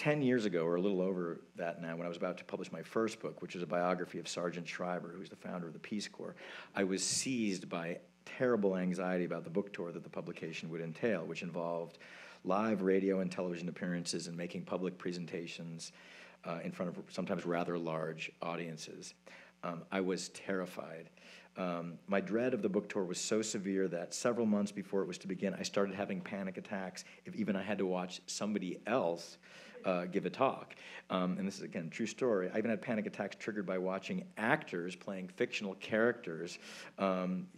10 years ago, or a little over that now, when I was about to publish my first book, which is a biography of Sergeant Schreiber, who's the founder of the Peace Corps, I was seized by terrible anxiety about the book tour that the publication would entail, which involved live radio and television appearances and making public presentations in front of sometimes rather large audiences. I was terrified. My dread of the book tour was so severe that several months before it was to begin, I started having panic attacks if even I had to watch somebody else give a talk. And this is, again, a true story. I even had panic attacks triggered by watching actors playing fictional characters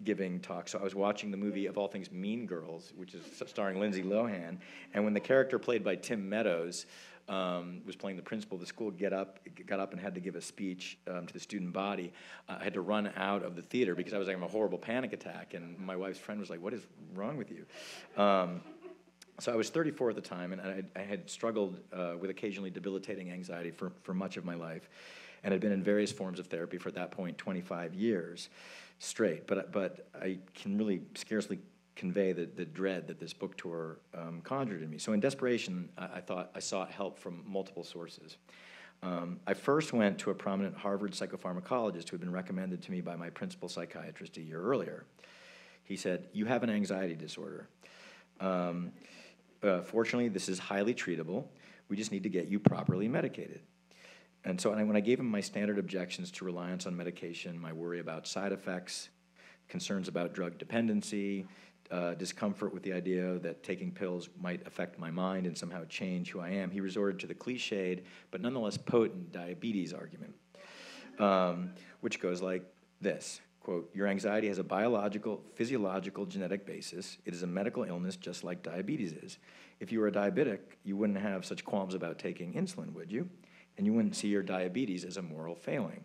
giving talks. So I was watching the movie, of all things, Mean Girls, which is starring Lindsay Lohan, and when the character played by Tim Meadows was playing the principal of the school, got up and had to give a speech to the student body. I had to run out of the theater because I was having a horrible panic attack, and my wife's friend was like, "What is wrong with you?" So I was 34 at the time, and I had struggled with occasionally debilitating anxiety for much of my life, and had been in various forms of therapy for, at that point, 25 years straight. But I can really scarcely convey the dread that this book tour conjured in me. So in desperation, I sought help from multiple sources. I first went to a prominent Harvard psychopharmacologist who had been recommended to me by my principal psychiatrist a year earlier. He said, "You have an anxiety disorder. Fortunately, this is highly treatable. We just need to get you properly medicated." And so when I gave him my standard objections to reliance on medication, my worry about side effects, concerns about drug dependency, discomfort with the idea that taking pills might affect my mind and somehow change who I am, he resorted to the cliched but nonetheless potent diabetes argument, which goes like this. Quote, "Your anxiety has a biological, physiological, genetic basis. It is a medical illness just like diabetes is. If you were a diabetic, you wouldn't have such qualms about taking insulin, would you? And you wouldn't see your diabetes as a moral failing."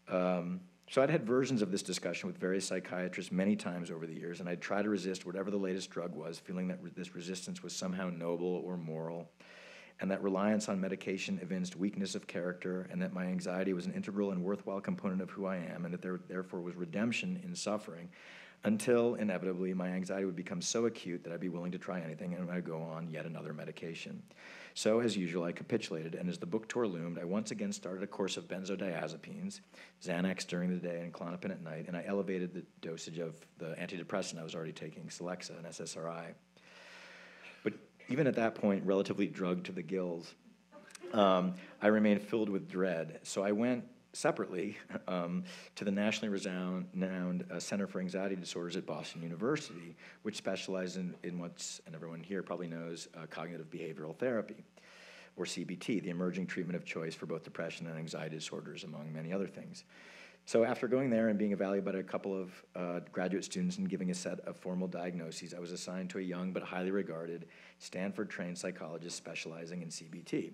So I'd had versions of this discussion with various psychiatrists many times over the years, and I'd try to resist whatever the latest drug was, feeling that this resistance was somehow noble or moral, and that reliance on medication evinced weakness of character, and that my anxiety was an integral and worthwhile component of who I am, and that there therefore was redemption in suffering, until inevitably my anxiety would become so acute that I'd be willing to try anything and I'd go on yet another medication. So as usual, I capitulated, and as the book tour loomed, I once again started a course of benzodiazepines, Xanax during the day and Klonopin at night, and I elevated the dosage of the antidepressant I was already taking, Celexa and SSRI. But even at that point, relatively drugged to the gills, I remained filled with dread. So I went separately to the nationally renowned Center for Anxiety Disorders at Boston University, which specializes in what's, and everyone here probably knows, cognitive behavioral therapy, or CBT, the emerging treatment of choice for both depression and anxiety disorders, among many other things. So after going there and being evaluated by a couple of graduate students and giving a set of formal diagnoses, I was assigned to a young but highly regarded Stanford-trained psychologist specializing in CBT.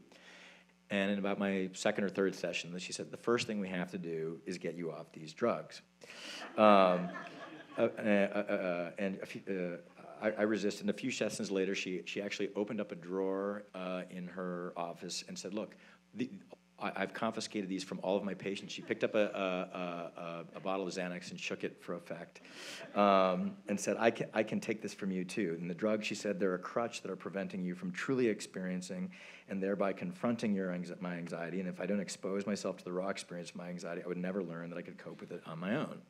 And in about my second or third session, she said, "The first thing we have to do is get you off these drugs." I resisted. And a few sessions later, she actually opened up a drawer in her office and said, "Look, I've confiscated these from all of my patients." She picked up a bottle of Xanax and shook it for effect, and said, I can take this from you too. And the drugs, she said, they're a crutch that are preventing you from truly experiencing and thereby confronting my anxiety. And if I don't expose myself to the raw experience of my anxiety, I would never learn that I could cope with it on my own.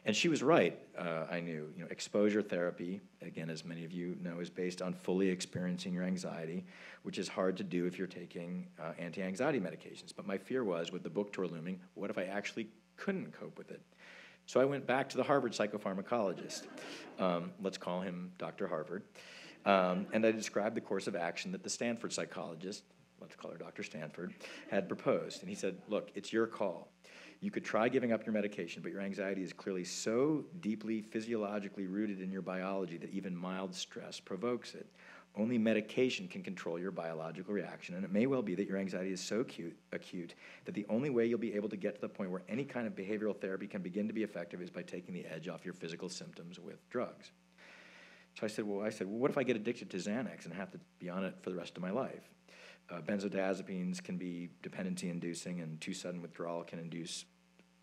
And she was right, I knew. Exposure therapy, again, as many of you know, is based on fully experiencing your anxiety, which is hard to do if you're taking anti-anxiety medications. But my fear was, with the book tour looming, what if I actually couldn't cope with it? So I went back to the Harvard psychopharmacologist. Let's call him Dr. Harvard. And I described the course of action that the Stanford psychologist, let's call her Dr. Stanford, had proposed. And he said, "Look, it's your call. You could try giving up your medication, but your anxiety is clearly so deeply physiologically rooted in your biology that even mild stress provokes it. Only medication can control your biological reaction, and it may well be that your anxiety is so acute that the only way you'll be able to get to the point where any kind of behavioral therapy can begin to be effective is by taking the edge off your physical symptoms with drugs." So I said, well, what if I get addicted to Xanax and have to be on it for the rest of my life? Benzodiazepines can be dependency-inducing, and too sudden withdrawal can induce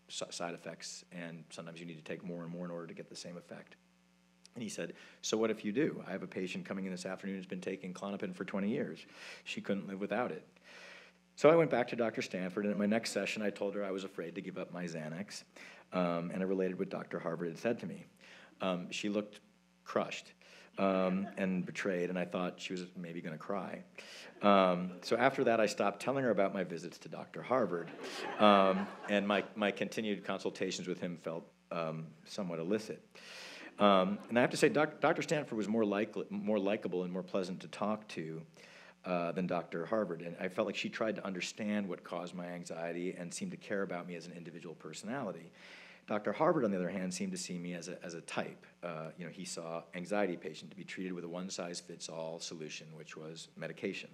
side effects, and sometimes you need to take more and more in order to get the same effect. And he said, so what if you do? I have a patient coming in this afternoon who's been taking Klonopin for 20 years. She couldn't live without it. So I went back to Dr. Stanford, and at my next session, I told her I was afraid to give up my Xanax, and I related what Dr. Harvard had said to me. She looked crushed and betrayed, and I thought she was maybe going to cry. So after that, I stopped telling her about my visits to Dr. Harvard, and my continued consultations with him felt somewhat illicit. And I have to say, Dr. Stanford was more likable and more pleasant to talk to than Dr. Harvard. And I felt like she tried to understand what caused my anxiety and seemed to care about me as an individual personality. Dr. Harvard, on the other hand, seemed to see me as a type. You know, he saw anxiety patient to be treated with a one-size-fits-all solution, which was medication.